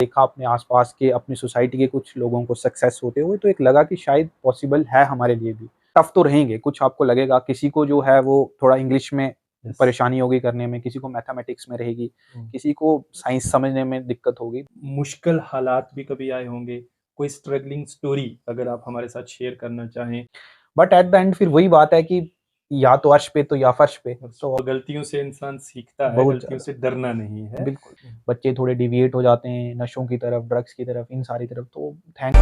देखा अपने आसपास के, अपनी सोसाइटी के कुछ लोगों को सक्सेस होते हुए, तो एक लगा कि शायद पॉसिबल है हमारे लिए भी। टफ तो रहेंगे, कुछ आपको लगेगा, किसी को जो है वो थोड़ा इंग्लिश में यस। परेशानी होगी करने में, किसी को मैथमेटिक्स में रहेगी, किसी को साइंस समझने में दिक्कत होगी। मुश्किल हालात भी कभी आए होंगे, कोई स्ट्रगलिंग स्टोरी अगर आप हमारे साथ शेयर करना चाहें? बट एट द एंड फिर वही बात है कि या तो अर्श पे तो या फर्श पे, तो और गलतियों से इंसान सीखता है, बहुत गलतियों ज़्यादा। से डरना नहीं है। बिल्कुल, बच्चे थोड़े डेविएट हो जाते हैं नशों की तरफ, ड्रग्स की तरफ, इन सारी तरफ, तो थैंक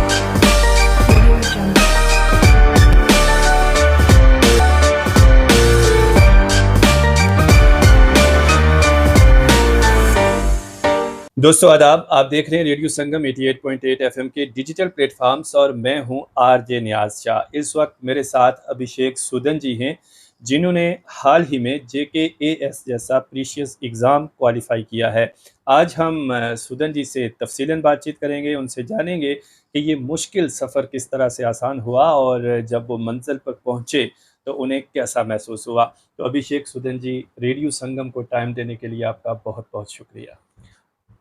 दोस्तों आदाब, आप देख रहे हैं रेडियो संगम 88.8 एफएम के डिजिटल प्लेटफॉर्म्स और मैं हूं आरजे नियाज शाह। इस वक्त मेरे साथ अभिषेक सुदन जी हैं, जिन्होंने हाल ही में जेकेएएस जैसा प्रीशियस एग्ज़ाम क्वालिफाई किया है। आज हम सुदन जी से तफसीलन बातचीत करेंगे, उनसे जानेंगे कि ये मुश्किल सफ़र किस तरह से आसान हुआ और जब वो मंजिल पर पहुंचे तो उन्हें कैसा महसूस हुआ। तो अभिषेक सुदन जी, रेडियो संगम को टाइम देने के लिए आपका बहुत बहुत शुक्रिया।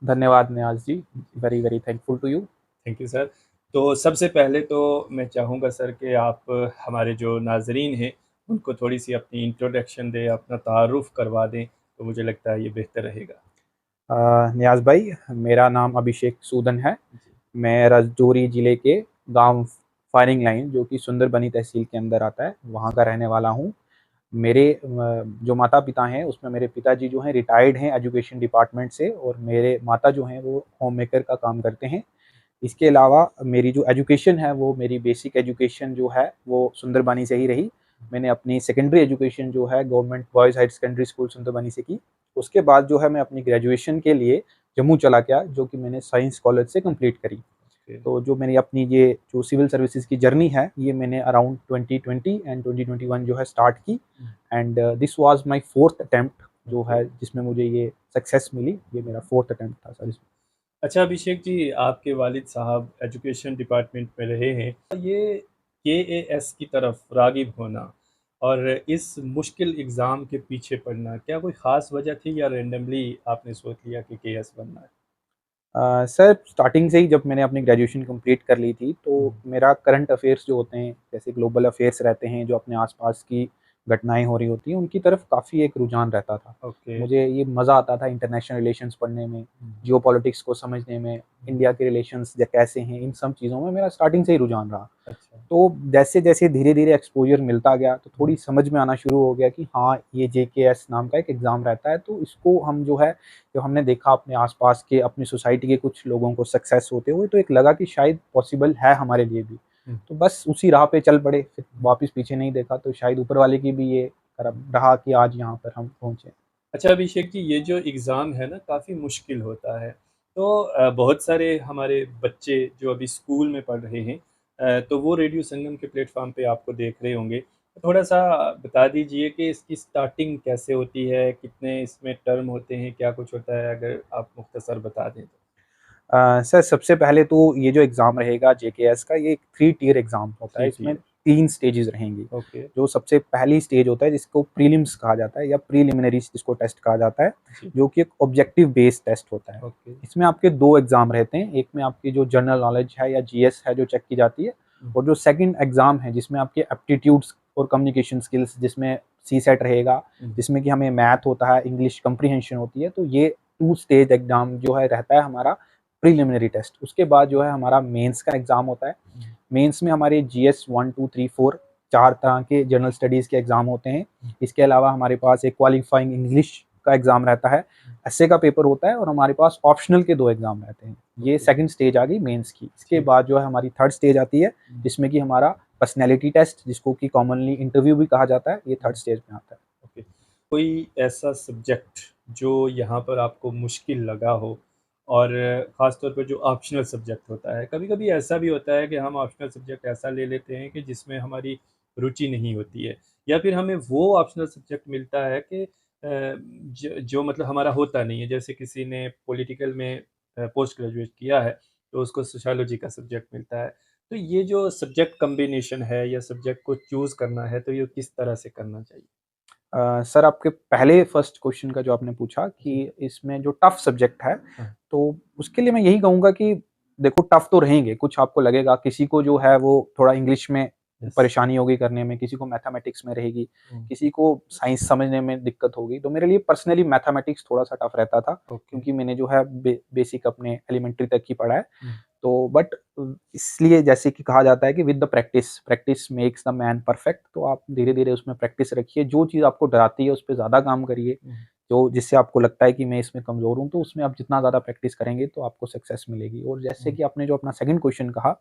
धन्यवाद Niyaz ji, very, very thankful to you. Thank you sir. तो सबसे पहले तो मैं चाहूँगा सर कि आप हमारे जो नाज़रीन हैं उनको थोड़ी-सी अपनी इंट्रोडक्शन दें, अपना तारुफ़ करवा दें, तो मुझे लगता है ये बेहतर रहेगा। नियाज़ भाई, मेरा नाम अभिषेक सूदन है। जी। मैं राजौरी ज़िले के गाँव फायरिंग लाइन, जो कि सुंदरबनी तहसील के अंदर आता है, वहाँ का रहने वाला हूँ। मेरे जो माता-पिता हैं, उसमें मेरे पिताजी जो हैं रिटायर्ड हैं एजुकेशन डिपार्टमेंट से, और मेरे माता जो हैं वो होममेकर का काम करते हैं। इसके अलावा मेरी जो एजुकेशन है, वो मेरी बेसिक एजुकेशन जो है वो सुंदरबनी से ही रही। मैंने अपनी सेकेंडरी एजुकेशन जो है government boys higher secondary school Sundarbani से की। उसके बाद जो है मैं अपनी ग्रेजुएशन के लिए जम्मू चला गया, जो कि मैंने साइंस कॉलेज से कंप्लीट करी। ओके। तो जो मेरी अपनी ये जो सिविल सर्विसेज़ की जर्नी है, ये मैंने अराउंड 2020 एंड 2021 जो है स्टार्ट की, and this was my 4th attempt जो ओके। है जिसमें मुझे ये सक्सेस मिली। ये मेरा 4th अटेम्प्ट था सर इसमें। अच्छा अभिषेक जी, आपके वालिद साहब एजुकेशन डिपार्टमेंट में रहे हैं। ये केएएस की तरफ राग़िब होना और इस मुश्किल एग्ज़ाम के पीछे पड़ना, क्या कोई ख़ास वजह थी या रैंडमली आपने सोच लिया कि केएएस बनना है? सर स्टार्टिंग से ही जब मैंने अपनी ग्रेजुएशन कंप्लीट कर ली थी, तो हुँ। मेरा करंट अफ़ेयर्स जो होते हैं, जैसे ग्लोबल अफ़ेयर्स रहते हैं, जो अपने आस-पास की घटनाएँ हो रही होती हैं, उनकी तरफ काफ़ी एक रुझान रहता था। ओके। मुझे ये मज़ा आता था इंटरनेशनल रिलेशंस पढ़ने में, हुँ, जियोपॉलिटिक्स को समझने में, हुँ। इंडिया के रिलेशंस कैसे हैं, इन सब चीज़ों में मेरा स्टार्टिंग से ही रुझान रहा। अच्छा। तो जैसे-जैसे धीरे-धीरे एक्सपोज़र मिलता गया, तो थोड़ी हुँ। समझ में आना शुरू हो गया कि हाँ, ये जेकेएस नाम का एक एग्ज़ाम रहता है, तो इसको हम जो है, जो हमने देखा अपने आस-पास के, अपनी सोसाइटी के कुछ लोगों को सक्सेस होते हुए, तो एक लगा कि शायद पॉसिबल है हमारे लिए भी। हुँ, तो बस उसी राह पे चल पड़े, फिर हुँ, वापस पीछे नहीं देखा, तो शायद ऊपर वाले की भी ये करम हुँ। रहा कि आज यहाँ पर हम पहुँचे। अच्छा अभिषेक जी, ये जो एग्ज़ाम है ना काफ़ी मुश्किल होता है। तो बहुत सारे हमारे बच्चे जो अभी स्कूल में पढ़ रहे हैं, तो वो रेडियो संगम के प्लेटफ़ॉर्म पे आपको देख रहे होंगे। थोड़ा-सा बता दीजिए कि इसकी स्टार्टिंग कैसे होती है? कितने इसमें टर्म होते हैं? क्या कुछ होता है? अगर आप मुख्तसर बता दें तो। सर सबसे पहले तो ये जो एग्ज़ाम रहेगा जेकेएस का, ये एक 3 टियर एग्ज़ाम होता है। 3 इसमें टियर। 3 स्टेजेज़ रहेंगी। ओके। जो सबसे पहली स्टेज होता है जिसको प्रीलिम्स कहा जाता है, या प्रीलिमिनरीज़ जिसको टेस्ट कहा जाता है, जी। जो कि एक ऑब्जेक्टिव बेस्ड टेस्ट होता है। ओके। इसमें आपके 2 एग्ज़ाम रहते हैं, एक में आपकी जो जनरल नॉलेज है या जीएस है जो चेक की जाती है, हुँ, और जो सेकंड एग्ज़ाम है जिसमें आपके एप्टीट्यूड्स और कम्युनिकेशन स्किल्स, जिसमें सीसेट रहेगा, हुँ। जिसमें कि हमें मैथ होता है, इंग्लिश कम्प्रीहेंशन होती है, तो ये 2 स्टेज एग्ज़ाम जो है रहता है हमारा प्रीलिमिनरी टेस्ट। उसके बाद जो है हमारा मेंस का एग्ज़ाम होता है। हुँ, मेंस में हमारे जीएस 1, 2, 3, 4 4 तरह के जनरल स्टडीज़ के एग्ज़ाम होते हैं। हुँ, इसके अलावा हमारे पास एक क्वालिफाइंग इंग्लिश का एग्ज़ाम रहता है, हुँ। एस्से का पेपर होता है, और हमारे पास ऑप्शनल के 2 एग्ज़ाम रहते हैं। ये ओके। सेकंड स्टेज आ गई मेंस की। इसके ठीक। बाद जो है हमारी थर्ड स्टेज आती है, हुँ, जिसमें कि हमारा पर्सनैलिटी टेस्ट, जिसको कि कॉमनली इंटरव्यू भी कहा जाता है, ये थर्ड हुँ। स्टेज में आता है। ओके। कोई ऐसा सब्जेक्ट जो यहाँ पर आपको मुश्किल लगा हो और ख़ास तौर पे जो ऑप्शनल सब्जेक्ट होता है, कभी-कभी ऐसा भी होता है कि हम ऑप्शनल सब्जेक्ट ऐसा ले लेते हैं कि जिसमें हमारी रुचि नहीं होती है या फिर हमें वो ऑप्शनल सब्जेक्ट मिलता है कि जो मतलब हमारा होता नहीं है। जैसे किसी ने पॉलिटिकल में पोस्ट ग्रेजुएट किया है, तो उसको सोशियोलॉजी का सब्जेक्ट मिलता है। तो ये जो सब्जेक्ट कॉम्बिनेशन है या सब्जेक्ट को चूज़ करना है, तो ये किस तरह से करना चाहिए? सर आपके पहले फर्स्ट क्वेश्चन का जो आपने पूछा कि इसमें जो टफ सब्जेक्ट है, हाँ। तो उसके लिए मैं यही कहूँगा कि देखो टफ तो रहेंगे, कुछ आपको लगेगा किसी को जो है वो थोड़ा इंग्लिश में यस। परेशानी होगी करने में, किसी को मैथमेटिक्स में रहेगी, किसी को साइंस समझने में दिक्कत होगी। तो मेरे लिए पर्सनली मैथमेटिक्स थोड़ा-सा टफ रहता था, ओके। क्योंकि मैंने जो है बेसिक अपने एलिमेंट्री तक ही पढ़ा है। तो बट इसलिए जैसे कि कहा जाता है कि with the practice, practice makes the man perfect. तो आप धीरे-धीरे उसमें प्रैक्टिस रखिए, जो चीज़ आपको डराती है उस पे ज़्यादा काम करिए, जो जिससे आपको लगता है कि मैं इसमें कमज़ोर हूँ, तो उसमें आप जितना ज़्यादा प्रैक्टिस करेंगे तो आपको सक्सेस मिलेगी। और जैसे कि आपने जो अपना सेकंड क्वेश्चन कहा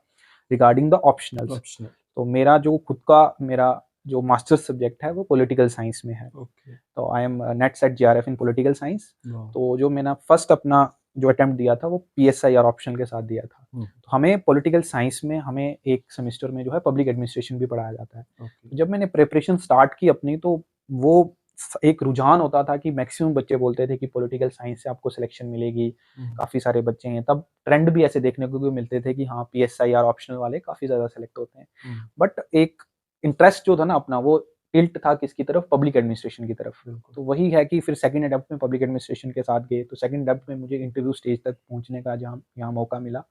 रिगार्डिंग द ऑप्शनल्स, ऑप्शनल। तो मेरा जो खुद का मेरा जो मास्टर्स सब्जेक्ट है वो पॉलिटिकल साइंस में है। ओके। तो I am net set JRF in political science. वाह। तो जो मैंने फर्स्ट अपना जो अटेम्प्ट दिया था वो पीएसआईआर ऑप्शनल के साथ दिया था। तो हमें पॉलिटिकल साइंस में हमें एक सेमेस्टर में जो है पब्लिक एडमिनिस्ट्रेशन भी पढ़ाया जाता है। ओके। तो जब मैंने प्रिपरेशन स्टार्ट की अपनी, तो वो एक रुझान होता था कि मैक्सिमम बच्चे बोलते थे कि पॉलिटिकल साइंस से आपको सिलेक्शन मिलेगी, काफ़ी सारे बच्चे हैं। तब ट्रेंड भी ऐसे देखने को भी मिलते थे कि हाँ, पीएसआईआर ऑप्शनल वाले काफ़ी ज़्यादा सेलेक्ट होते हैं। बट एक इंटरेस्ट जो था ना अपना, वो टिल्ट था किसकी तरफ, पब्लिक एडमिनिस्ट्रेशन की तरफ। तो वही है कि फिर सेकंड अटेम्प्ट में पब्लिक एडमिनिस्ट्रेशन के साथ गए, तो सेकंड अटेम्प्ट में मुझे इंटरव्यू स्टेज तक पहुंचने का जहाँ यहाँ मौका मिला,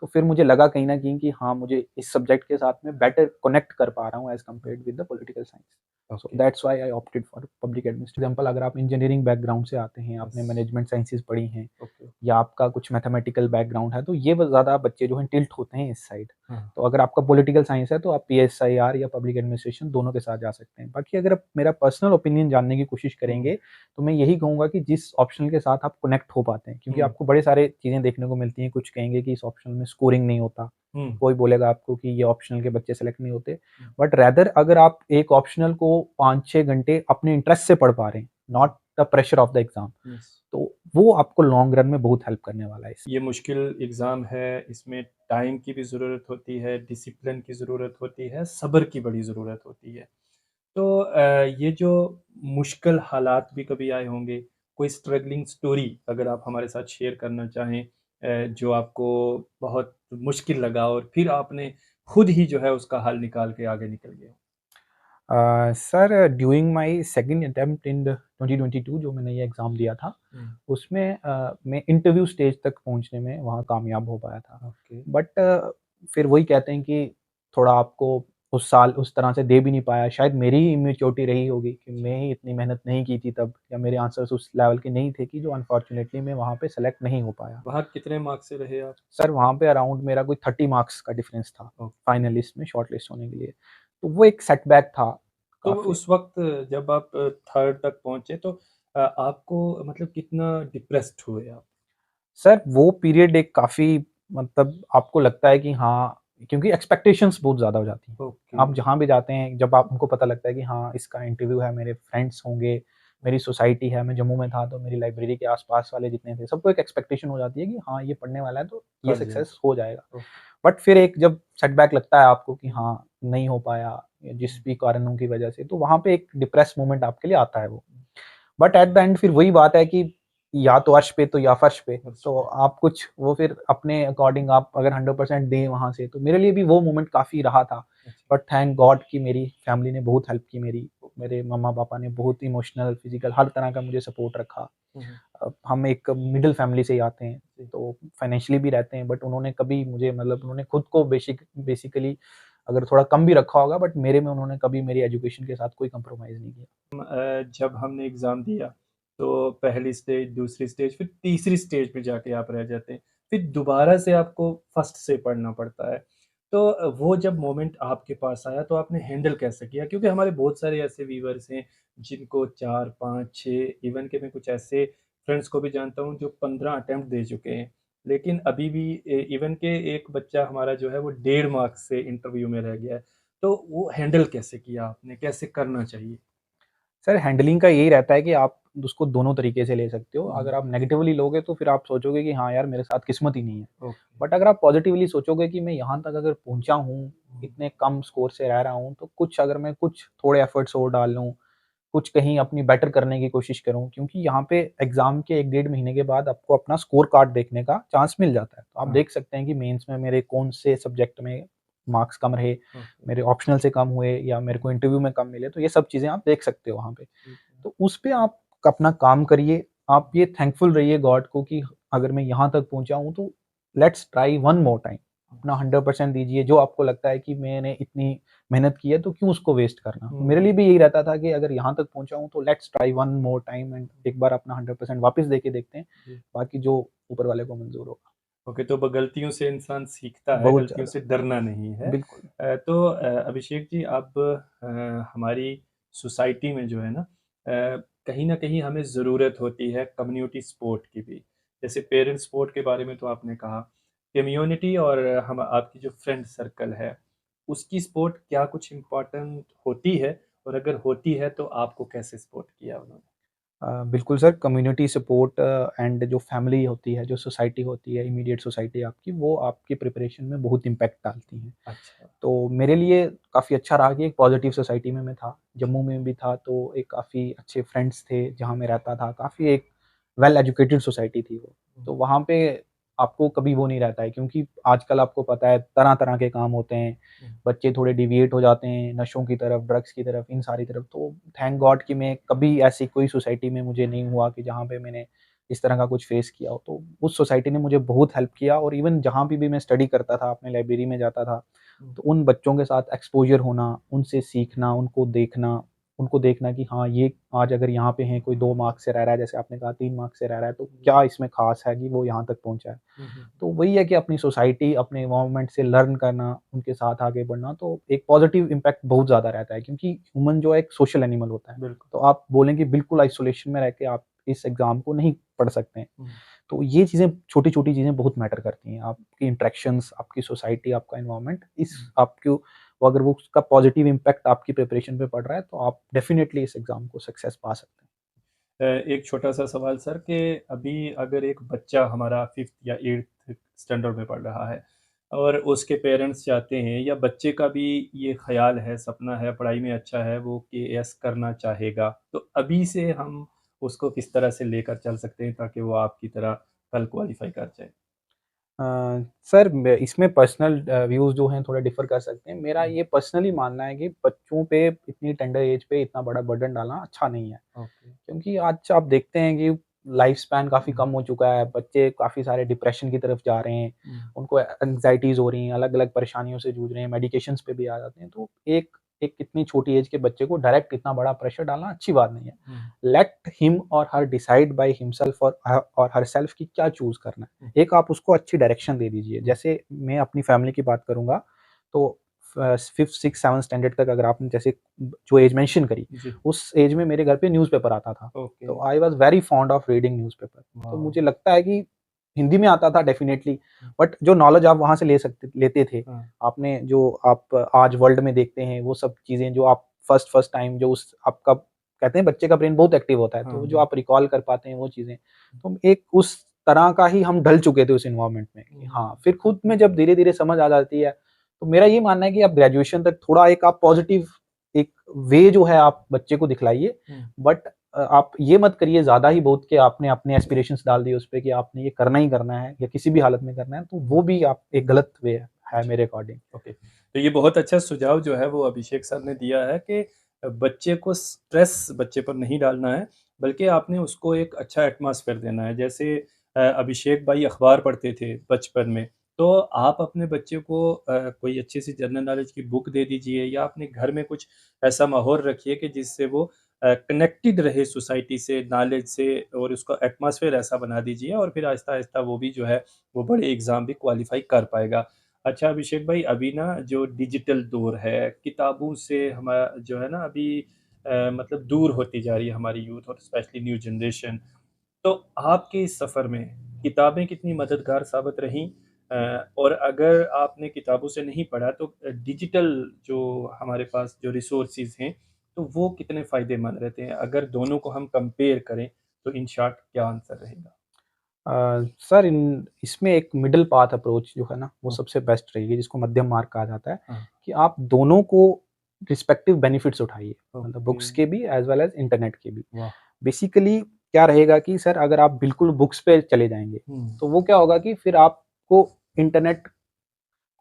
तो फिर मुझे लगा कहीं न कहीं कि हाँ, मुझे इस सब्जेक्ट के साथ में बेटर कनेक्ट कर पा रहा हूँ as compared with the political science. So okay. That's why I opted for public administration. Example, अगर आप इंजीनियरिंग बैकग्राउंड से आते हैं, आपने यस। मैनेजमेंट साइंसेज़ पढ़ी हैं, ओके। या आपका कुछ मैथमेटिकल बैकग्राउंड है, तो ये व ज़्यादा बच्चे जो हैं टिल्ट होते हैं इस साइड। हाँ। तो अगर आपका पॉलिटिकल साइंस है तो आप पीएसआईआर या पब्लिक एडमिनिस्ट्रेशन दोनों के साथ जा सकते हैं। बाकी अगर आप मेरा पर्सनल ओपिनियन जानने की कोशिश करेंगे, तो मैं यही कहूँगा कि जिस ऑप्शनल के साथ आप कनेक्ट हो पाते हैं, क्योंकि आपको बड़े सारे चीज़ें देखने को मिलती हैं। कुछ कहेंगे कि इस ऑप्शनल में स्कोरिंग नहीं होता, कोई बोलेगा आपको कि ये ऑप्शनल के बच्चे सेलेक्ट नहीं होते। बट रैदर अगर आप एक ऑप्शनल को 5-6 घंटे अपने इंटरेस्ट से पढ़ पा रहे हैं, not the pressure of the exam, तो वो आपको लॉन्ग रन में बहुत हेल्प करने वाला है इससे। ये मुश्किल एग्ज़ाम है, इसमें टाइम की भी ज़रूरत होती है, डिसिप्लिन की ज़रूरत होती है, सब्र की बड़ी ज़रूरत होती है। तो ये जो मुश्किल हालात भी कभी आए होंगे, कोई स्ट्रगलिंग स्टोरी अगर आप हमारे साथ शेयर करना चाहें, जो आपको बहुत मुश्किल लगा और फिर आपने खुद ही जो है उसका हल निकाल के आगे निकल गए? Sir during my second attempt in the 2022 जो मैंने ये एग्ज़ाम दिया था, उसमें मैं इंटरव्यू स्टेज तक पहुँचने में वहाँ कामयाब हो पाया था। ओके। बट फिर वही कहते हैं कि थोड़ा आपको उस साल उस तरह से दे भी नहीं पाया। शायद मेरी ही इमैच्योरिटी रही होगी कि मैं ही इतनी मेहनत नहीं की थी तब, या मेरे आंसर्स उस लेवल के नहीं थे कि जो अनफॉर्च्यूनेटली मैं वहाँ पे सेलेक्ट नहीं हो पाया। वहाँ कितने मार्क्स से रहे आप? सर वहाँ पे अराउंड मेरा कोई 30 मार्क्स का डिफरेंस था, ओके। फाइनल लिस्ट में शॉर्ट लिस्ट होने के लिए। तो वो एक सेटबैक था तो काफ़ी। उस वक़्त जब आप थर्ड तक पहुँचे तो आपको मतलब कितना डिप्रेस्ड हुए आप? सर वो पीरियड एक काफ़ी, मतलब आपको लगता है कि हाँ, क्योंकि एक्सपेक्टेशंस बहुत ज़्यादा हो जाती हैं। ओके। आप जहाँ भी जाते हैं, जब आपको पता लगता है कि हाँ, इसका इंटरव्यू है, मेरे फ्रेंड्स होंगे, मेरी सोसाइटी है, मैं जम्मू में था तो मेरी लाइब्रेरी के आस-पास वाले जितने थे, सबको एक एक्सपेक्टेशन हो जाती है कि हाँ, ये पढ़ने वाला है तो ये कर जाएगा। सक्सेस हो जाएगा। ओके। बट फिर एक जब सेटबैक लगता है आपको कि हाँ, नहीं हो पाया, या जिस भी कारणों की वजह से, तो वहाँ पे एक डिप्रेस मोमेंट आपके लिए आता है वो। बट एट द एंड फिर वही बात है कि या तो अर्श पे तो या फर्श पे, तो आप कुछ वो फिर अपने अकॉर्डिंग आप अगर 100% दें वहाँ से, तो मेरे लिए भी वो मोमेंट काफ़ी रहा था। अच्छा। बट थैंक गॉड कि मेरी फैमिली ने बहुत हेल्प की मेरी, मेरे मम्मा-पापा ने बहुत इमोशनल, फिज़िकल हर तरह का मुझे सपोर्ट रखा। हम एक मिडल फैमिली से ही आते हैं, तो फाइनेंशियली भी रहते हैं, बट उन्होंने कभी मुझे, मतलब उन्होंने खुद को बेसिकली अगर थोड़ा कम भी रखा होगा, बट मेरे में उन्होंने कभी मेरी एजुकेशन के साथ कोई कॉम्प्रोमाइज़ नहीं किया। जब हमने एग्ज़ाम दिया, तो पहली स्टेज, दूसरी स्टेज, फिर तीसरी स्टेज पे जाके आप रह जाते हैं। फिर दोबारा से आपको फर्स्ट से पढ़ना पड़ता है। तो वो जब मोमेंट आपके पास आया तो आपने हैंडल कैसे किया? क्योंकि हमारे बहुत सारे ऐसे व्यूअर्स हैं जिनको 4, 5, 6, इवन कि मैं कुछ ऐसे फ्रेंड्स को भी जानता हूँ जो 15 अटेम्प्ट दे चुके हैं। लेकिन अभी भी इवन के एक बच्चा हमारा जो है वो 1.5 मार्क्स से इंटरव्यू में रह गया है। तो वो हैंडल कैसे किया आपने? कैसे करना चाहिए? सर हैंडलिंग का यही रहता है कि आप उसको दोनों तरीके से ले सकते हो। हुँ। अगर आप नेगेटिवली लोगे तो फिर आप सोचोगे कि हाँ यार, मेरे साथ किस्मत ही नहीं है। ओके। बट अगर आप पॉजिटिवली सोचोगे कि मैं यहाँ तक अगर पहुँचा हूँ, इतने कम स्कोर से रह रहा हूँ, तो कुछ अगर मैं कुछ थोड़े एफर्ट्स और डाल लूँ, कुछ कहीं अपनी बेटर करने की कोशिश करूँ, क्योंकि यहाँ पे एग्ज़ाम के 1 डेढ़ महीने के बाद आपको अपना स्कोर कार्ड देखने का चांस मिल जाता है। तो आप हाँ। देख सकते हैं कि मेंस में मेरे कौन से सब्जेक्ट में मार्क्स कम रहे, ओके। मेरे ऑप्शनल से कम हुए, या मेरे को इंटरव्यू में कम मिले, तो ये सब चीज़ें आप देख सकते हो वहाँ पे। तो उस पे आप अपना काम करिए, आप ये थैंकफुल रहिए गॉड को कि अगर मैं यहाँ तक पहुँचा हूँ तो let's try one more time. अपना 100% दीजिए, जो आपको लगता है कि मैंने इतनी मेहनत की है तो क्यों उसको वेस्ट करना। मेरे लिए भी यही रहता था कि अगर यहाँ तक पहुँचा हूँ तो let's try one more time and एक बार अपना 100% वापस देके देखते हैं, जी। बाकी जो ऊपर वाले को मंज़ूर होगा। ओके, तो गलतियों से इंसान सीखता है, बहुत गलतियों ज़्यादा, से डरना नहीं है। बिल्कुल। तो अभिषेक जी, अब हमारी सोसाइटी में जो है ना, कहीं न कहीं हमें ज़रूरत होती है कम्युनिटी सपोर्ट की भी। जैसे पेरेंट्स सपोर्ट के बारे में तो आपने कहा, कम्युनिटी और हम आपकी जो फ्रेंड सर्कल है, उसकी सपोर्ट क्या कुछ इम्पोर्टेंट होती है? और अगर होती है तो आपको कैसे सपोर्ट किया उन्होंने? बिल्कुल सर, कम्युनिटी सपोर्ट एंड जो फैमिली होती है, जो सोसाइटी होती है, इमीडिएट सोसाइटी आपकी, वो आपकी प्रिपरेशन में बहुत इम्पैक्ट डालती हैं। अच्छा। तो मेरे लिए काफ़ी अच्छा रहा कि एक पॉजिटिव सोसाइटी में मैं था। जम्मू में भी था तो एक काफ़ी अच्छे फ्रेंड्स थे जहाँ मैं रहता था, काफ़ी एक वेल एजुकेटेड सोसाइटी थी वो। तो वहाँ पे आपको कभी वो नहीं रहता है, क्योंकि आजकल आपको पता है तरह-तरह के काम होते हैं। हुँ, बच्चे थोड़े डिविएट हो जाते हैं नशों की तरफ, ड्रग्स की तरफ, इन सारी तरफ। तो थैंक गॉड कि मैं कभी ऐसी कोई सोसाइटी में मुझे नहीं हुआ कि जहाँ पे मैंने इस तरह का कुछ फेस किया हो। तो उस सोसाइटी ने मुझे बहुत हेल्प किया, और इवन जहाँ पे भी मैं स्टडी करता था, अपने लाइब्रेरी में जाता था, हुँ, तो उन बच्चों के साथ एक्सपोज़र होना, उनसे सीखना, उनको देखना कि हाँ, ये आज अगर यहाँ पे हैं, कोई 2 मार्क्स से रह रहा है, जैसे आपने कहा 3 मार्क्स से रह रहा है, तो क्या इसमें ख़ास है कि वो यहाँ तक पहुँचा है। हुँ, हुँ, तो वही है कि अपनी सोसाइटी, अपने एनवायरनमेंट से लर्न करना, उनके साथ आगे बढ़ना, तो एक पॉज़िटिव इम्पैक्ट बहुत ज़्यादा रहता है, क्योंकि ह्यूमन जो है एक सोशल एनिमल होता है। बिल्कुल। तो आप बोलेंगे बिल्कुल आइसोलेशन में रह के आप इस एग्ज़ाम को नहीं पढ़ सकते हैं। हुँ, तो ये चीज़ें, छोटी-छोटी चीज़ें बहुत मैटर करती हैं। आपकी इंटरेक्शंस, आपकी सोसाइटी, आपका एनवायरनमेंट, इस हुँ। आपको वो अगर वो उसका पॉज़िटिव इम्पैक्ट आपकी प्रिपरेशन पे पड़ रहा है, तो आप डेफ़िनिटली इस एग्ज़ाम को सक्सेस पा सकते हैं। एक छोटा-सा सवाल सर, कि अभी अगर एक बच्चा हमारा 5th या 8th स्टैंडर्ड में पढ़ रहा है और उसके पेरेंट्स चाहते हैं, या बच्चे का भी ये ख़्याल है, सपना है, पढ़ाई में अच्छा है, वो केएएस करना चाहेगा, तो अभी से हम उसको किस तरह से लेकर चल सकते हैं ताकि वो आपकी तरह कल क्वालीफ़ाई कर जाए? अ, सर मैं इसमें पर्सनल व्यूज़ जो हैं थोड़ा डिफ़र कर सकते हैं। मेरा हुँ, ये पर्सनली मानना है कि बच्चों पे इतनी टेंडर एज पे इतना बड़ा बर्डन डालना अच्छा नहीं है। ओके। क्योंकि आज आप देखते हैं कि लाइफ़ स्पैन काफ़ी हुँ, कम हो चुका है, बच्चे काफ़ी सारे डिप्रेशन की तरफ जा रहे हैं, हुँ, उनको एंग्ज़ायटीज़ हो रही हैं, अलग-अलग परेशानियों से जूझ रहे हैं, मेडिकेशंस पे भी आ जाते हैं। तो एक एक इतनी छोटी एज के बच्चे को डायरेक्ट इतना बड़ा प्रेशर डालना अच्छी बात नहीं है। हुँ, लेट हिम और हर डिसाइड बाय हिमसेल्फ और हरसेल्फ कि क्या चूज़ करना हुँ, है। एक आप उसको अच्छी डायरेक्शन दे दीजिए। हुँ, जैसे मैं अपनी फैमिली की बात करूँगा, तो 5th, 6th, 7th स्टैंडर्ड तक अगर आपने जैसे जो एज मेंशन करी, जी, उस एज में मेरे घर पे न्यूज़पेपर आता था। ओके, तो I was very fond of reading newspaper. तो वॉव! मुझे लगता है कि हिंदी में आता था डेफ़िनेटली, हुँ, बट जो नॉलेज आप वहाँ से लेते थे, हाँ, आपने जो आप आज वर्ल्ड में देखते हैं, वो सब चीज़ें जो आप फर्स्ट टाइम जो उस आपका कहते हैं बच्चे का ब्रेन बहुत एक्टिव होता है, हाँ, तो जो बिल्कुल। आप रिकॉल कर पाते हैं वो चीज़ें, तो एक उस तरह का ही हम ढल चुके थे उस एनवायरनमेंट में कि हुँ, हाँ, फिर खुद में जब धीरे-धीरे समझ आ जाती है, तो मेरा ये मानना है कि आप ग्रेजुएशन तक थोड़ा एक आप पॉज़िटिव एक वे जो है आप बच्चे को दिखलाइए, हुँ, बट आप ये मत करिए ज़्यादा ही बहुत कि आपने अपने एस्पिरेशंस डाल दिए उसपे कि आपने ये करना ही करना है या किसी भी हालत में करना है, तो हुँ, वो भी आप एक गलत वे है जी। मेरे अकॉर्डिंग। ओके। तो ये बहुत अच्छा सुझाव जो है वो अभिषेक सर ने दिया है कि बच्चे को स्ट्रेस बच्चे पर नहीं डालना है, बल्कि आपने उसको एक अच्छा एटमॉस्फेयर देना है। जैसे अभिषेक भाई अखबार पढ़ते थे बचपन में, तो आप अपने बच्चे को कोई अच्छी सी जनरल नॉलेज की बुक दे दीजिए, या अपने घर में कुछ ऐसा माहौल रखिए कि जिससे वो कनेक्टेड रहे सोसाइटी से, नॉलेज से, और उसका एटमॉस्फेयर ऐसा बना दीजिए, और फिर आहिस्ता-आहिस्ता वो भी जो है वो बड़े एग्ज़ाम भी क्वालीफ़ाई कर पाएगा। अच्छा अभिषेक भाई, अभी ना जो डिजिटल दौर है, किताबों से हमारा जो है ना अभी मतलब दूर होती जा रही है हमारी यूथ, और स्पेशली न्यू जनरेशन। तो आपके इस सफ़र में किताबें कितनी मददगार साबित रहीं? और अगर आपने किताबों से नहीं पढ़ा तो डिजिटल जो हमारे पास जो रिसोर्सेज़ हैं, तो वो कितने फ़ायदेमंद रहते हैं? अगर दोनों को हम कंपेयर करें, तो इन शॉर्ट क्या आंसर रहेगा? सर इन इसमें एक मिडल पाथ अप्रोच जो है ना, वो हुँ, सबसे बेस्ट रहेगी, जिसको मध्यम मार्ग कहा जाता है, हाँ, कि आप दोनों को रिस्पेक्टिव बेनिफिट्स उठाइए, मतलब ओके, बुक्स के भी एज़ वेल एज़ इंटरनेट के भी। वाह! बेसिकली क्या रहेगा कि सर अगर आप बिल्कुल बुक्स पे चले जाएँगे, हुँ, तो वो क्या होगा कि फिर आपको इंटरनेट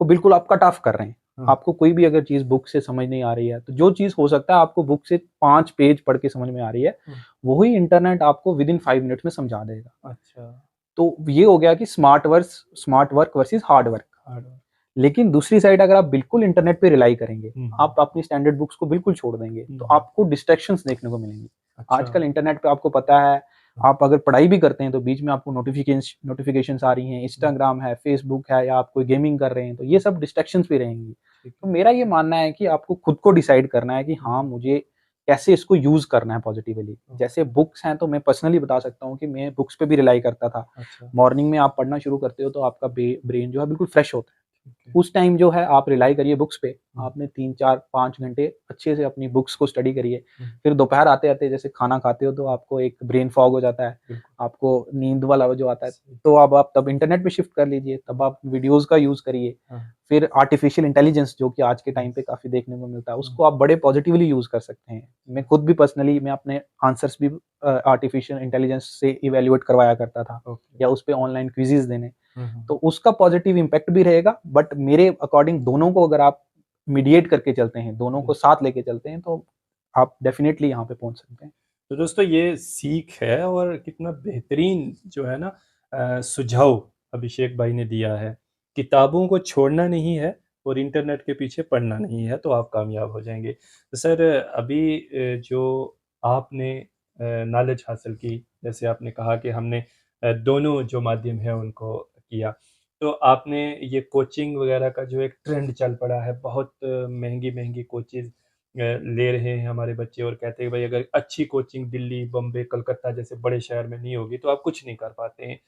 को बिल्कुल आप कट ऑफ कर रहे हैं। आपको कोई भी अगर चीज़ बुक से समझ नहीं आ रही है, तो जो चीज़ हो सकता है आपको बुक से 5 पेज पढ़ के समझ में आ रही है, वही इंटरनेट आपको विदिन 5 मिनट्स में समझा देगा। अच्छा। तो ये हो गया कि smart work versus hard work. लेकिन दूसरी साइड अगर आप बिल्कुल इंटरनेट पे रिलाई करेंगे, आप अपनी स्टैंडर्ड बुक्स को बिल्कुल छोड़ देंगे, तो आपको डिस्ट्रैक्शंस देखने को मिलेंगी। आजकल इंटरनेट पे आपको पता है, आप अगर पढ़ाई भी करते हैं तो बीच में आपको नोटिफिकेशंस आ रही हैं, इंस्टाग्राम है, फेसबुक है, या आप कोई गेमिंग कर रहे हैं, तो ये सब डिस्ट्रैक्शंस भी रहेंगी। तो मेरा ये मानना है कि आपको खुद को डिसाइड करना है कि हाँ, मुझे कैसे इसको यूज़ करना है पॉजिटिवली। जैसे बुक्स हैं, तो मैं पर्सनली बता सकता हूँ कि मैं बुक्स पे भी रिलाई करता था। मॉर्निंग में आप पढ़ना शुरू करते हो तो आपका ब्रेन जो है बिल्कुल फ्रेश होता है। उस टाइम जो है आप रिलाई करिए बुक्स पे, आपने 3, 4, 5 घंटे अच्छे से अपनी बुक्स को स्टडी करिए। फिर दोपहर आते-आते जैसे खाना खाते हो तो आपको एक ब्रेन फॉग हो जाता है, आपको नींद वाला वो जो आता है, तो अब आप तब इंटरनेट पे शिफ्ट कर लीजिए, तब आप वीडियोज़ का यूज़ करिए। फिर आर्टिफिशियल इंटेलिजेंस जो कि आज के टाइम पे काफ़ी देखने को मिलता है, उसको आप बड़े पॉजिटिवली यूज़ कर सकते हैं। मैं खुद भी पर्सनली मैं अपने आंसर्स भी आर्टिफिशियल इंटेलिजेंस से इवैल्यूएट करवाया करता था, या उस पे ऑनलाइन क्विज़ेज़ देने। तो उसका पॉजिटिव इम्पैक्ट भी रहेगा, बट मेरे अकॉर्डिंग दोनों को अगर आप मीडिएट करके चलते हैं, दोनों को साथ लेके चलते हैं, तो आप डेफिनिटली यहाँ पे पहुँच सकते हैं। तो दोस्तों ये सीख है और कितना बेहतरीन जो है ना सुझाव अभिषेक भाई ने दिया है। किताबों को छोड़ना नहीं है और इंटरनेट के पीछे पड़ना नहीं है तो आप कामयाब हो जाएँगे। तो सर अभी जो आपने नॉलेज हासिल की, जैसे आपने कहा कि हमने दोनों जो माध्यम है उनको किया। तो आपने ये कोचिंग वगैरह का जो एक ट्रेंड चल पड़ा है, बहुत महँगी-महँगी कोचेज़ ले रहे हैं हमारे बच्चे और कहते हैं भाई अगर अच्छी कोचिंग दिल्ली, बॉम्बे, कलकत्ता जैसे बड़े शहर में नहीं होगी तो आप कुछ नहीं कर पाते हैं।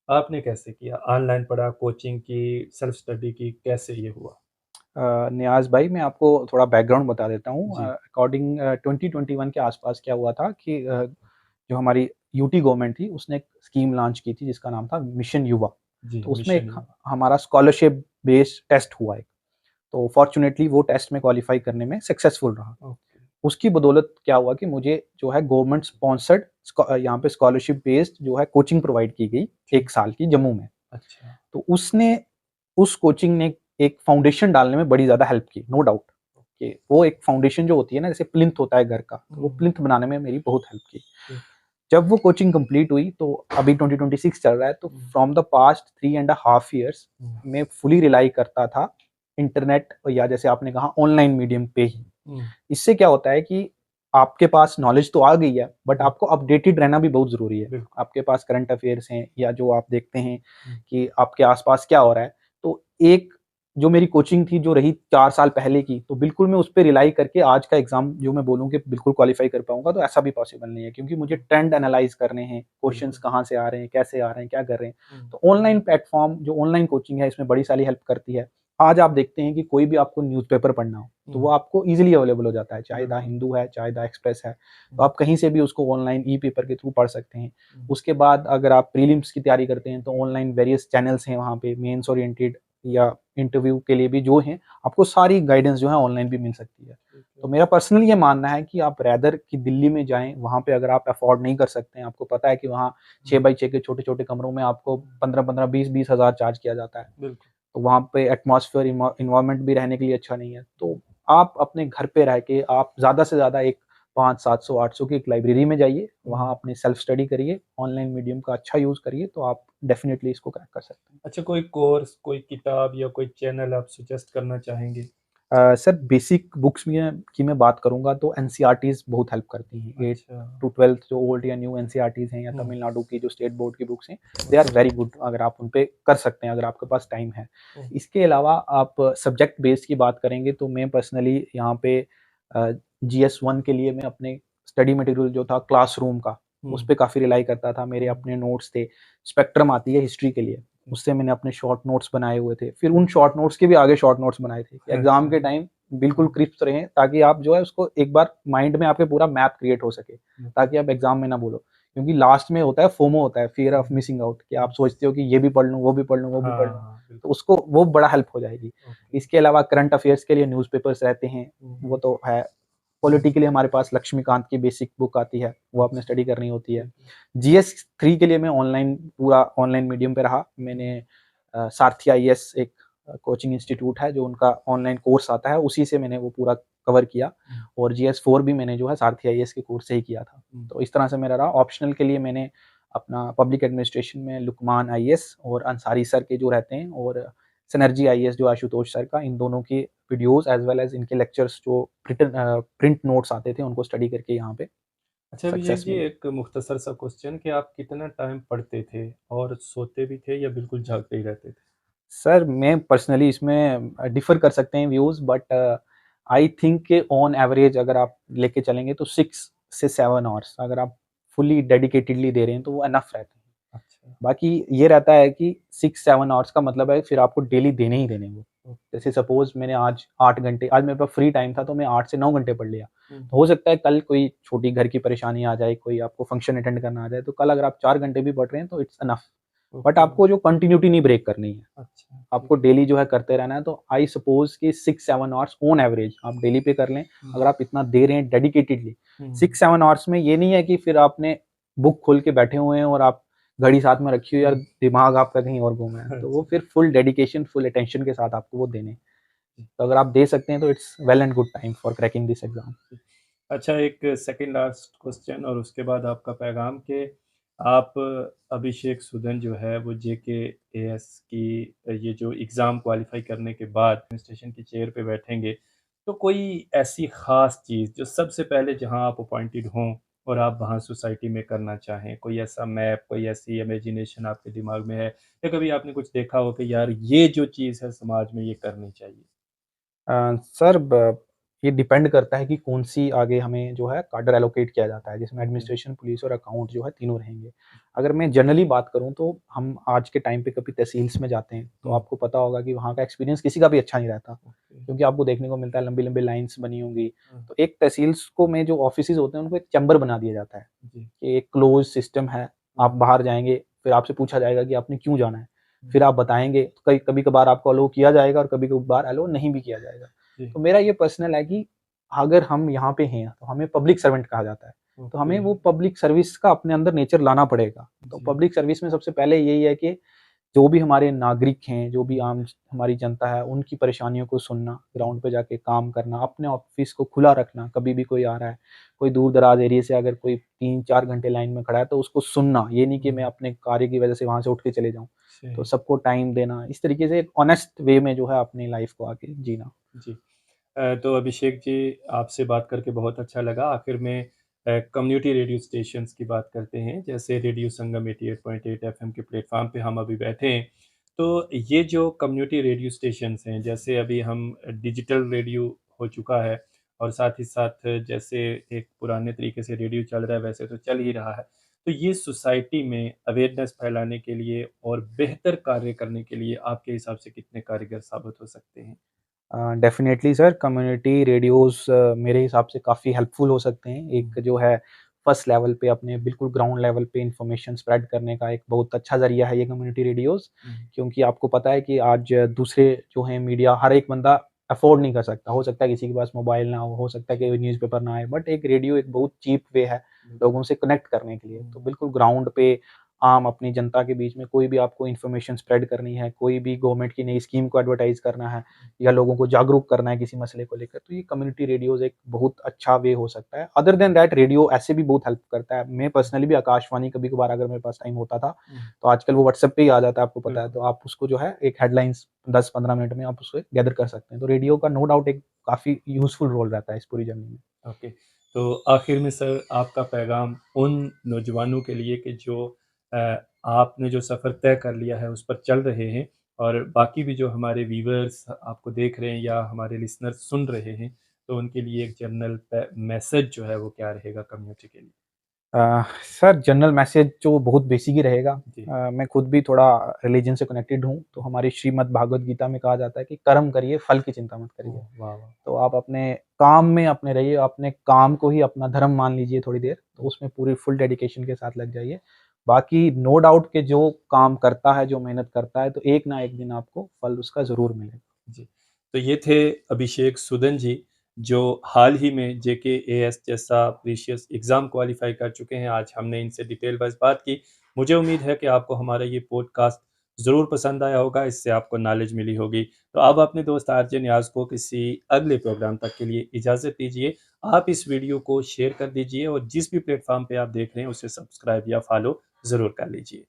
आपने कैसे किया? ऑनलाइन पढ़ा, कोचिंग की, सेल्फ स्टडी की, कैसे ये हुआ? नियाज़ भाई, मैं आपको थोड़ा बैकग्राउंड बता देता हूँ। जी। अकॉर्डिंग 2021 के आसपास क्या हुआ था कि जो हमारी यूटी गवर्नमेंट थी, उसने एक स्कीम लॉन्च की थी जिसका नाम था मिशन युवा। जी, तो उसमें मिशन एक युवा। हमारा स्कॉलरशिप बेस्ड टेस्ट हुआ एक। तो फॉर्च्यूनेटली वो टेस्ट में क्वालीफाई करने में सक्सेसफुल रहा। ओके। उसकी बदौलत क्या हुआ कि मुझे जो है गवर्नमेंट स्पॉन्सर्ड यहाँ पे स्कॉलरशिप बेस्ड जो है कोचिंग प्रोवाइड की गई 1 साल की जम्मू में। अच्छा। तो उस कोचिंग ने एक फाउंडेशन डालने में बड़ी ज़्यादा हेल्प की, नो डाउट। कि वो एक फाउंडेशन जो होती है ना, जैसे प्लिंथ होता है घर का, तो वो प्लिंथ बनाने में मेरी बहुत हेल्प की। जब वो कोचिंग कंप्लीट हुई तो अभी 2026 चल रहा है, तो from the past 3 and a half years मैं फुली रिलाई करता था इंटरनेट, या जैसे आपने कहा ऑनलाइन मीडियम पे ही। इससे क्या होता है कि आपके पास नॉलेज तो आ गई है, बट आपको अपडेटेड रहना भी बहुत ज़रूरी है। आपके पास करंट अफेयर्स हैं, या जो आप देखते हैं कि आपके आस-पास क्या हो रहा है। तो एक जो मेरी कोचिंग थी, जो रही 4 साल पहले की, तो बिल्कुल मैं उस पे रिलाई करके आज का एग्ज़ाम जो मैं बोलूँ कि बिल्कुल क्वालीफ़ाई कर पाऊँगा, तो ऐसा भी पॉसिबल नहीं है, क्योंकि मुझे ट्रेंड एनालाइज़ करने हैं, क्वेश्चंस कहाँ से आ रहे हैं, कैसे आ रहे हैं, क्या कर रहे हैं। तो ऑनलाइन प्लेटफ़ॉर्म जो ऑनलाइन कोचिंग है, इसमें बड़ी सारी हेल्प करती है। आज आप देखते हैं कि कोई भी आपको न्यूज़पेपर पढ़ना हो, तो वो आपको ईज़िली अवेलेबल हो जाता है, चाहे द हिंदू है, चाहे द एक्सप्रेस है। तो आप कहीं से भी उसको ऑनलाइन ई-पेपर के थ्रू पढ़ सकते हैं। उसके बाद अगर आप प्रीलिम्स की तैयारी करते हैं, तो ऑनलाइन वेरियस चैनल्स हैं वहाँ पे, मेंस ओरिएंटेड या इंटरव्यू के लिए भी जो हैं, आपको सारी गाइडेंस जो है ऑनलाइन भी मिल सकती है। तो मेरा पर्सनली ये मानना है कि आप रेदर कि दिल्ली में जाएँ, वहाँ पे अगर आप अफ़ोर्ड नहीं कर सकते हैं, आपको पता है कि वहाँ 6 बाई 6 के छोटे-छोटे कमरों में आपको 15-15, 20-20 हज़ार चार्ज किया जाता है। तो वहाँ पे एटमॉस्फेयर एनवायरनमेंट भी रहने के लिए अच्छा नहीं है। तो आप अपने घर पे रह के आप ज़्यादा से ज़्यादा एक 500, 700, 800 की एक लाइब्रेरी में जाइए, वहाँ अपनी सेल्फ स्टडी करिए, ऑनलाइन मीडियम का अच्छा यूज़ करिए, तो आप डेफ़िनिटली इसको क्रैक कर सकते हैं। अच्छा, कोई कोर्स, कोई किताब या कोई चैनल आप सजेस्ट करना चाहेंगे? सर, बेसिक बुक्स में की मैं बात करूँगा तो एनसीईआरटीज़ बहुत हेल्प करती हैं। 8 अच्छा। टू 12th जो ओल्ड या न्यू एनसीईआरटीज़ हैं, या तमिलनाडु की जो स्टेट बोर्ड की बुक्स हैं, दे आर वेरी गुड, अगर आप उन पे कर सकते हैं, अगर आपके पास टाइम है। इसके अलावा आप सब्जेक्ट बेस्ड की बात करेंगे तो मैं पर्सनली यहाँ पे जीएस 1 के लिए मैं अपने स्टडी मटेरियल जो था क्लासरूम का, उस पे काफ़ी रिलाई करता था। मेरे अपने नोट्स थे। स्पेक्ट्रम आती है हिस्ट्री के लिए, उससे मैंने अपने शॉर्ट नोट्स बनाए हुए थे। फिर उन शॉर्ट नोट्स के भी आगे शॉर्ट नोट्स बनाए थे, एग्ज़ाम के टाइम बिल्कुल क्रिस्प रहें, ताकि आप जो है उसको एक बार माइंड में आपके पूरा मैप क्रिएट हो सके, ताकि आप एग्ज़ाम में ना भूलो। क्योंकि लास्ट में होता है फोमो, होता है फियर ऑफ मिसिंग आउट, कि आप सोचते हो कि ये भी पढ़ लूँ, वो भी पढ़ लूँ, वो भी पढ़ लूँ, तो उसको वो बड़ा हेल्प हो जाएगी। इसके अलावा करंट अफेयर्स के लिए न्यूज़पेपर्स रहते हैं, वो तो है। पॉलिटी के लिए हमारे पास लक्ष्मीकांत की बेसिक बुक आती है, वो आपने स्टडी करनी होती है। जीएस 3 के लिए मैं ऑनलाइन पूरा ऑनलाइन मीडियम पे रहा। मैंने सारथी आईएएस एक कोचिंग इंस्टीट्यूट है जो उनका ऑनलाइन कोर्स आता है, उसी से मैंने वो पूरा कवर किया। और जीएस 4 भी मैंने जो है सारथी आईएएस के कोर्स से ही किया था। तो इस तरह से मेरा रहा। ऑप्शनल के लिए मैंने अपना पब्लिक एडमिनिस्ट्रेशन में लुकमान आईएएस और अंसारी सर के जो रहते हैं, और सिनर्जी आईएएस जो आशुतोष सर का, इन दोनों के वीडियोज़ एज़ वेल एज़ इनके लेक्चर्स जो प्रिंट नोट्स आते थे, उनको स्टडी करके यहाँ पे अच्छा अभिषेक सक्सेस जी, मिली। एक मुख्तसर सा क्वेश्चन कि आप कितना टाइम पढ़ते थे और सोते भी थे या बिल्कुल जागते ही रहते थे? सर, मैं पर्सनली इसमें डिफ़र कर सकते हैं व्यूज़, बट आई थिंक कि ऑन एवरेज अगर आप लेके चलेंगे तो 6 से 7 हॉर्स अगर आप फुली डेडिकेटेडली दे रहे हैं तो वो इनफ रहते हैं। अच्छा, बाकी ये रहता है कि 6-7 हॉर्स का मतलब है फिर आपको डेली देने ही देने वो। ओके। जैसे सपोज़ मैंने आज 8 घंटे, आज मेरे पास फ्री टाइम था तो मैं 8 से 9 घंटे पढ़ लिया। हुँ, तो हो सकता है कल कोई छोटी घर की परेशानी आ जाए, कोई आपको फंक्शन अटेंड करना आ जाए, तो कल अगर आप 4 घंटे भी पढ़ रहे हैं तो इट्स इनफ। बट ओके, आपको जो कंटिन्यूटी नहीं ब्रेक करनी है। अच्छा, ठीक आपको है। डेली जो है करते रहना है, तो आई सपोज़ कि 6-7 हॉर्स ऑन एवरेज आप डेली पे कर लें। हुँ, अगर आप इतना दे रहे हैं डेडिकेटेडली, हुँ, 6-7 हॉर्स में ये नहीं है कि फिर आपने बुक खोल के बैठे हुए हैं और आप घड़ी साथ में रखी हुई है और हुँ, दिमाग आपका कहीं और घूम रहा है। तो वो अच्छा, फिर फुल डेडिकेशन, फुल अटेंशन के साथ आपको वो देने हैं। जी, तो अगर आप दे सकते हैं तो it's well and good time for cracking this exam. जी। अच्छा एक सेकंड लास्ट क्वेश्चन और उसके बाद आपका पैगाम कि आप अभिषेक सुदन जो है वो जेकेएएस की ये जो एग्ज़ाम क्वालीफाई करने के बाद एडमिनिस्ट्रेशन की चेयर पे बैठेंगे, तो कोई ऐसी ख़ास चीज़ जो सबसे पहले जहाँ आप अपॉइंटेड हों और आप वहाँ सोसाइटी में करना चाहें, कोई ऐसा मैप, कोई ऐसी इमेजिनेशन आपके दिमाग में है या कभी आपने कुछ देखा हो कि यार ये जो चीज़ है समाज में ये करनी चाहिए? सर, ये डिपेंड करता है कि कौन-सी आगे हमें जो है कैडर एलोकेट किया जाता है, जिसमें ओके, एडमिनिस्ट्रेशन, पुलिस और अकाउंट जो है तीनों रहेंगे। अगर मैं जनरली बात करूँ तो हम आज के टाइम पे कभी तहसील्स में जाते हैं, तो हुँ, आपको पता होगा कि वहाँ का एक्सपीरियंस किसी का भी अच्छा नहीं रहता, ओके, क्योंकि आपको देखने को मिलता है लंबी-लंबी लाइन्स बनी होंगी। हाँ, तो एक तहसील्स को में जो ऑफिसेज़ होते हैं, उनको एक चैम्बर बना दिया जाता है जी, कि एक क्लोज़ सिस्टम है, हुँ, आप बाहर जाएँगे, फिर आपसे पूछा जाएगा कि आपने क्यों जाना है? हुँ, फिर आप बताएँगे, कई कभी-कभार आपको अलो किया जाएगा और कभी-कभार अलो नहीं भी किया जाएगा। जी, तो मेरा ये पर्सनल है कि अगर हम यहाँ पे हैं, तो हमें पब्लिक सर्वेंट कहा जाता है। तो ओके, हमें वो पब्लिक सर्विस का अपने अंदर नेचर लाना पड़ेगा। तो जी, पब्लिक सर्विस में सबसे पहले यही है कि जो भी हमारे नागरिक हैं, जो भी आम हमारी जनता है, उनकी परेशानियों को सुनना, हुँ, ग्राउंड पे जाके काम करना, अपने ऑफ़िस को खुला रखना, कभी भी कोई आ रहा है, कोई दूर-दराज एरिया से अगर कोई 3-4 घंटे लाइन में खड़ा है, तो उसको सुनना, ये नहीं कि मैं हुँ, अपने कार्य की वजह से वहाँ से उठ के चले जाऊँ। तो सही, सबको टाइम देना, इस तरीके से एक ऑनेस्ट वे में जो है अपनी लाइफ़ को आगे जीना। जी। तो अभिषेक जी आपसे बात करके बहुत अच्छा लगा। आखिर में कम्युनिटी रेडियो स्टेशंस की बात करते हैं, जैसे रेडियो संगम 88.8 एफ़एम के प्लेटफ़ॉर्म पे हम अभी बैठे हैं। तो ये जो कम्युनिटी रेडियो स्टेशंस हैं, जैसे अभी हम डिजिटल रेडियो हो चुका है और साथ ही साथ जैसे एक पुराने तरीके से रेडियो चल रहा है, वैसे तो चल ही रहा है। तो ये सोसाइटी में अवेयरनेस फैलाने के लिए और बेहतर कार्य करने के लिए आपके हिसाब से कितने कारगर साबित हो सकते हैं? डेफ़िनेटली सर, कम्युनिटी रेडियोज़ मेरे हिसाब से काफ़ी हेल्पफुल हो सकते हैं। हुँ, एक जो है फर्स्ट लेवल पे अपने बिल्कुल ग्राउंड लेवल पे इन्फॉर्मेशन स्प्रेड करने का एक बहुत अच्छा ज़रिया है ये कम्युनिटी रेडियोज़। हुँ, क्योंकि आपको पता है कि आज दूसरे जो हैं मीडिया, हर एक बंदा अफ़ोर्ड नहीं कर सकता। हो सकता है किसी के पास मोबाइल ना हो सकता है जी, कि न्यूज़पेपर ना आए, बट एक रेडियो एक बहुत चीप वे है बिल्कुल। लोगों से कनेक्ट करने के लिए। हुँ, तो बिल्कुल ग्राउंड पे आम अपनी जनता के बीच में कोई भी आपको इन्फॉर्मेशन स्प्रेड करनी है, कोई भी गवर्नमेंट की नई स्कीम को एडवर्टाइज़ करना है, या लोगों को जागरूक करना है किसी मसले को लेकर, तो ये कम्युनिटी रेडियोज़ एक बहुत अच्छा वे हो सकता है। अदर देन दैट रेडियो ऐसे भी बहुत हेल्प करता है। मैं हुँ, पर्सनली भी आकाशवाणी कभी-कभार अगर मेरे पास टाइम होता था, हुँ, तो आजकल वो व्हाट्सएप पे ही आ जाता है, आपको पता है, बिल्कुल, तो आप उसको जो है एक हेडलाइन्स 10-15 मिनट में आप उसको गैदर कर सकते हैं। तो रेडियो का नो डाउट एक काफ़ी यूज़फुल रोल रहता है इस पूरी जर्नी में। ओके। तो आखिर में सर आपका पैगाम उन नौजवानों के लिए कि जो आपने जो सफ़र तय कर लिया है उस पर चल रहे हैं और बाकी भी जो हमारे व्यूअर्स आपको देख रहे हैं या हमारे लिसनर्स सुन रहे हैं, तो उनके लिए एक जनरल मैसेज जो है वो क्या रहेगा कम्युनिटी के लिए? सर, जनरल मैसेज जो बहुत बेसिक ही रहेगा। जी। मैं खुद भी थोड़ा रिलीजन से कनेक्टेड हूँ, तो हमारी श्रीमद् भागवत गीता में कहा जाता है कि कर्म करिए, फल की चिंता मत करिए। ओह! वाह, वाह! तो आप अपने काम में अपने रहिए, अपने काम को ही अपना धर्म मान लीजिए थोड़ी देर, तो हुँ, उसमें पूरी फुल डेडिकेशन के साथ लग जाइए। बाकी नो डाउट कि जो काम करता है, जो मेहनत करता है, तो एक ना एक दिन आपको फल उसका ज़रूर मिलेगा। जी। तो ये थे अभिषेक सुदन जी, जो हाल ही में जेकेएएस जैसा प्रीशियस एग्ज़ाम क्वालीफ़ाई कर चुके हैं। आज हमने इनसे डिटेल वाइज़ बात की। मुझे उम्मीद है कि आपको हमारा ये पॉडकास्ट ज़रूर पसंद आया होगा, इससे आपको नॉलेज मिली होगी। तो अब अपने दोस्त आरजे नियाज़ को किसी अगले प्रोग्राम तक के लिए इजाज़त दीजिए। आप इस वीडियो को शेयर कर दीजिए और जिस भी प्लेटफ़ॉर्म पे आप देख रहे हैं उसे सब्सक्राइब या फ़ॉलो ज़रूर कर लीजिए।